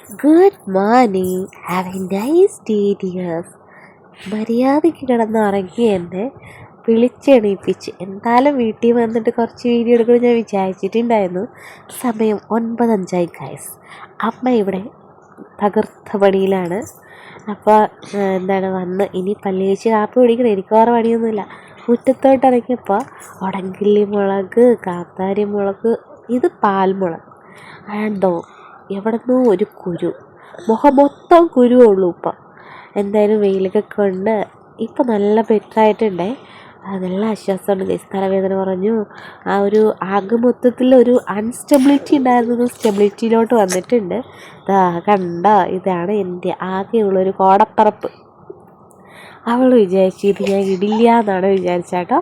Good morning. Have a nice day dears. മര്യാദയ്ക്ക് കിടന്നുറങ്ങി എന്നെ വിളിച്ചെണീപ്പിച്ച്. എന്തായാലും വീട്ടിൽ വന്നിട്ട് കുറച്ച് വീഡിയോ എടുക്കണം ഞാൻ വിചാരിച്ചിട്ടുണ്ടായിരുന്നു. സമയം 9:05 ഗൈസ്. അമ്മ ഇവിടെ തകർത്ത പണിയിലാണ്. അപ്പോൾ വന്ന് ഇനി പല്ല് തേച്ച് കാപ്പി കുടിക്കണം. എനിക്ക് വേറെ പണിയൊന്നുമില്ല. മുറ്റത്തോട്ട് ഇറങ്ങിയപ്പോൾ ഉടങ്കില്ലി മുളക്, കാന്താരി മുളക്, ഇത് പാൽമുളക് ആണ്ടോ എവിടുന്നോ ഒരു കുരു, മുഖം മൊത്തം കുരുവുള്ളൂ. ഇപ്പം എന്തായാലും വെയിലൊക്കെ കൊണ്ട് ഇപ്പം നല്ല ബെറ്ററായിട്ടുണ്ടേ. നല്ല ആശ്വാസമുണ്ട് ഗൈസ്. തലവേദന കുറഞ്ഞു. ആ ഒരു ആകെ മൊത്തത്തിലൊരു അൺസ്റ്റെബിലിറ്റി ഉണ്ടായിരുന്നത് സ്റ്റെബിലിറ്റിയിലോട്ട് വന്നിട്ടുണ്ട്. കണ്ട, ഇതാണ് എൻ്റെ ആകെയുള്ളൊരു കോടപ്പറപ്പ്. അവൾ വിചാരിച്ചു ഇത് ഞാൻ ഇടില്ല എന്നാണ് വിചാരിച്ചാട്ടോ.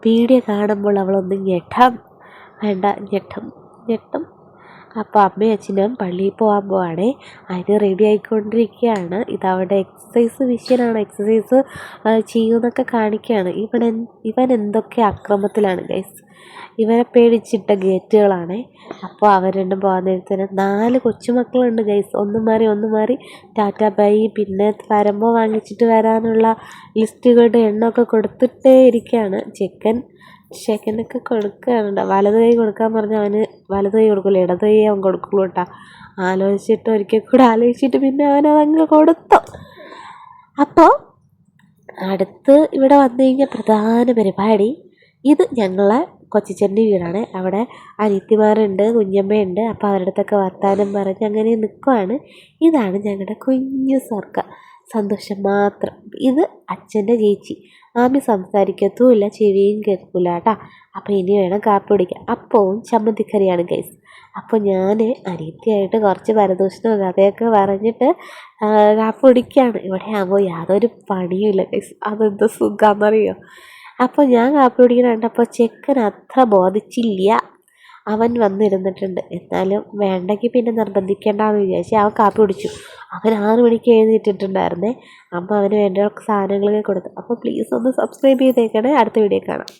വീഡിയോ കാണുമ്പോൾ അവളൊന്ന് ഞെട്ടാം, വേണ്ട ഞെട്ടും. അപ്പോൾ അമ്മയും അച്ഛനും പള്ളിയിൽ പോകാൻ പോവാണേ. അതിന് റെഡി ആയിക്കൊണ്ടിരിക്കുകയാണ്. ഇതവിടെ എക്സസൈസ് മിഷ്യനാണ്. എക്സസൈസ് ചെയ്യുമെന്നൊക്കെ കാണിക്കുകയാണ്. ഇവൻ എന്തൊക്കെ അക്രമത്തിലാണ് ഗൈസ്. ഇവരെ പേടിച്ചിട്ട ഗേറ്റുകളാണേ. അപ്പോൾ അവർ രണ്ടും പോകാൻ നേരത്തിന് 4 കൊച്ചുമക്കളുണ്ട് ഗൈസ്. ഒന്ന് മാറി ടാറ്റ ബൈ. പിന്നെ വരുമ്പോൾ വാങ്ങിച്ചിട്ട് വരാനുള്ള ലിസ്റ്റുകളുടെ എണ്ണമൊക്കെ കൊടുത്തിട്ടേ ഇരിക്കുകയാണ്. ചെക്കനൊക്കെ കൊടുക്കുകയാണ്. വലത് കൈ കൊടുക്കാൻ പറഞ്ഞാൽ അവന് വലത് കൈ കൊടുക്കില്ല, ഇടത് കൈ അവൻ കൊടുക്കുള്ളൂ കേട്ടോ. ഒരിക്കൽ കൂടെ ആലോചിച്ചിട്ട് പിന്നെ അവനതങ്ങ് കൊടുത്തു. അപ്പോൾ അടുത്ത് ഇവിടെ വന്നു കഴിഞ്ഞാൽ പ്രധാന പരിപാടി, ഇത് ഞങ്ങളെ കൊച്ചിച്ചൻ്റെ വീടാണ്. അവിടെ അനിയത്തിമാരുണ്ട്, കുഞ്ഞമ്മയുണ്ട്. അപ്പോൾ അവരുടെ അടുത്തൊക്കെ വർത്താനം പറഞ്ഞ് അങ്ങനെ നിൽക്കുവാണ്. ഇതാണ് ഞങ്ങളുടെ കുഞ്ഞു സ്വർഗ്ഗം, സന്തോഷം മാത്രം. ഇത് അച്ഛൻ്റെ ചേച്ചി. മാമി സംസാരിക്കത്തുമില്ല, ചെവിയും കേൾക്കില്ല കേട്ടോ. അപ്പോൾ ഇനി വേണം കാപ്പി കുടിക്കാൻ. അപ്പവും ചമ്മന്തിക്കറിയാണ് ഗൈസ്. അപ്പോൾ ഞാൻ അനിയത്തിയായിട്ട് കുറച്ച് പരദൂഷണവും കഥയൊക്കെ പറഞ്ഞിട്ട് കാപ്പി കുടിക്കുകയാണ്. ഇവിടെ ആകുമ്പോൾ യാതൊരു പണിയുമില്ല ഗൈസ്. അതെന്ത് സുഖമാണെന്നറിയോ. അപ്പോൾ ഞാൻ കാപ്പി കുടിക്കുന്ന കണ്ടപ്പോൾ ചെക്കൻ അത്ര ബോധിച്ചില്ല. അവൻ വന്നിരുന്നിട്ടുണ്ട്. എന്നാലും വേണ്ടെങ്കിൽ പിന്നെ നിർബന്ധിക്കേണ്ടെന്ന് വിചാരിച്ച് അവൻ കാപ്പി കുടിച്ചു. അവൻ 6 മണിക്ക് എഴുന്നേറ്റിട്ടുണ്ടായിരുന്നേ. അമ്മ അവന് വേണ്ട സാധനങ്ങളൊക്കെ കൊടുത്തു. അപ്പോൾ പ്ലീസ് ഒന്ന് സബ്സ്ക്രൈബ് ചെയ്തേക്കണേ. അടുത്ത വീഡിയോ കാണാം.